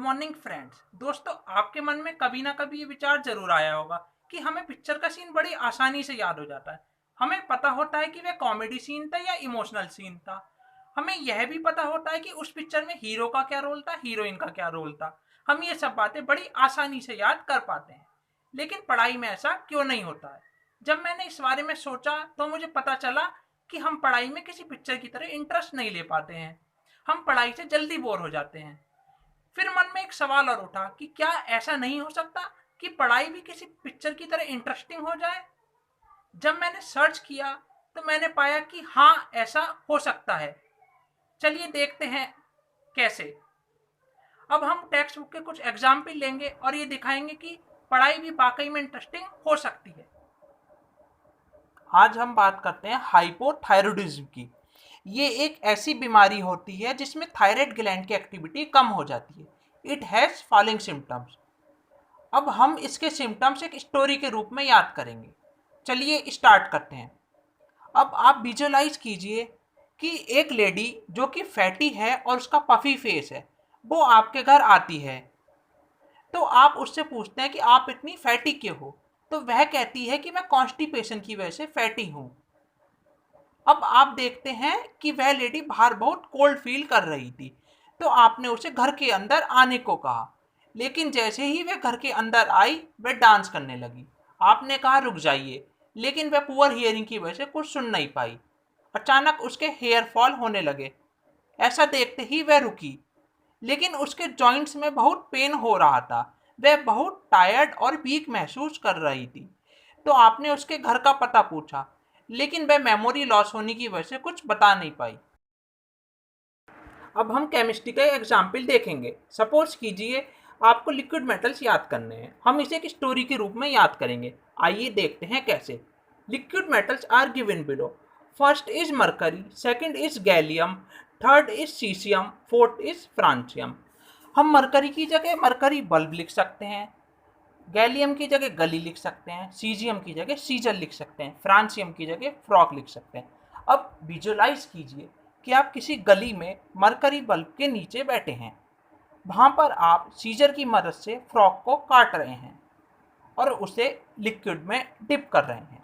Morning friends. दोस्तों, आपके मन में कभी ना कभी ये विचार जरूर आया होगा कि हमें पिक्चर का सीन बड़ी आसानी से याद हो जाता है। हमें पता होता है कि वह कॉमेडी सीन था या इमोशनल सीन था। हमें यह भी पता होता है कि उस पिक्चर में हीरो का क्या रोल था, हीरोइन का क्या रोल था। हम ये सब बातें बड़ी आसानी से याद कर पाते हैं। लेकिन पढ़ाई में ऐसा क्यों नहीं होता है? जब मैंने इस बारे में सोचा तो मुझे पता चला कि हम पढ़ाई में किसी पिक्चर की तरह इंटरेस्ट नहीं ले पाते हैं। हम पढ़ाई से जल्दी बोर हो जाते हैं। फिर मन में एक सवाल और उठा कि क्या ऐसा नहीं हो सकता कि पढ़ाई भी किसी पिक्चर की तरह इंटरेस्टिंग हो जाए। जब मैंने सर्च किया तो मैंने पाया कि हाँ, ऐसा हो सकता है। चलिए देखते हैं कैसे। अब हम टेक्स्ट बुक के कुछ एग्जाम्पल लेंगे और ये दिखाएंगे कि पढ़ाई भी वाकई में इंटरेस्टिंग हो सकती है। आज हम बात करते हैं हाइपोथायरॉयडिज्म की। ये एक ऐसी बीमारी होती है जिसमें थायराइड ग्लैंड की एक्टिविटी कम हो जाती है। It has following symptoms. अब हम इसके सिम्टम्स एक स्टोरी के रूप में याद करेंगे। चलिए स्टार्ट करते हैं। अब आप विजुअलाइज कीजिए कि एक लेडी जो कि फैटी है और उसका पफी फेस है, वो आपके घर आती है। तो आप उससे पूछते हैं कि आप इतनी फैटी क्यों हो? तो वह कहती है कि मैं कॉन्स्टिपेशन की वजह से फैटी हूँ। अब आप देखते हैं कि वह लेडी बाहर बहुत कोल्ड फील कर रही थी, तो आपने उसे घर के अंदर आने को कहा। लेकिन जैसे ही वह घर के अंदर आई, वह डांस करने लगी। आपने कहा रुक जाइए, लेकिन वह पुअर हियरिंग की वजह से कुछ सुन नहीं पाई। अचानक उसके हेयर फॉल होने लगे। ऐसा देखते ही वह रुकी, लेकिन उसके जॉइंट्स में बहुत पेन हो रहा था। वह बहुत टायर्ड और वीक महसूस कर रही थी। तो आपने उसके घर का पता पूछा, लेकिन वह मेमोरी लॉस होने की वजह से कुछ बता नहीं पाई। अब हम केमिस्ट्री का एग्जाम्पल देखेंगे। सपोज कीजिए आपको लिक्विड मेटल्स याद करने हैं। हम इसे एक स्टोरी के रूप में याद करेंगे। आइए देखते हैं कैसे। Liquid metals are given below. First is mercury, second is gallium, third is caesium, fourth is francium. हम मरकरी की जगह मरकरी बल्ब लिख सकते हैं, गैलियम की जगह गली लिख सकते हैं, सीजियम की जगह सीजल लिख सकते हैं, फ्रांसियम की जगह फ्रॉक लिख सकते हैं। अब विजुअलाइज कीजिए कि आप किसी गली में मरकरी बल्ब के नीचे बैठे हैं। वहाँ पर आप सीजर की मदद से फ्रॉक को काट रहे हैं और उसे लिक्विड में डिप कर रहे हैं।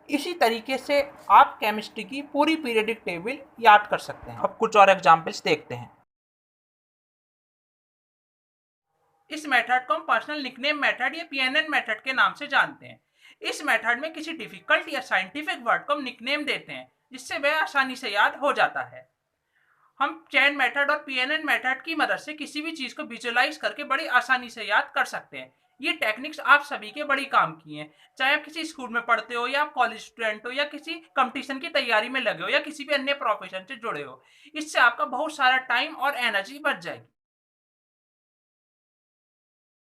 इसी तरीके से आप केमिस्ट्री की पूरी पीरियडिक टेबल याद कर सकते हैं। अब कुछ और एग्जाम्पल्स देखते हैं। इस मेथड को हम पर्सनल निकनेम मेथड या पीएनएन मेथड के नाम से जानते हैं। इस मेथड में किसी डिफिकल्ट या साइंटिफिक वर्ड को हम निकनेम देते हैं, जिससे वह आसानी से याद हो जाता है। हम चैन मेथड और पीएनएन मेथड की मदद से किसी भी चीज को विजुअलाइज करके बड़ी आसानी से याद कर सकते हैं। ये टेक्निक्स आप सभी के बड़ी काम की हैं, चाहे आप किसी स्कूल में पढ़ते हो या आप कॉलेज स्टूडेंट हो या किसी कंपटीशन की तैयारी में लगे हो या किसी भी अन्य प्रोफेशन से जुड़े हो। इससे आपका बहुत सारा टाइम और एनर्जी बच जाएगी।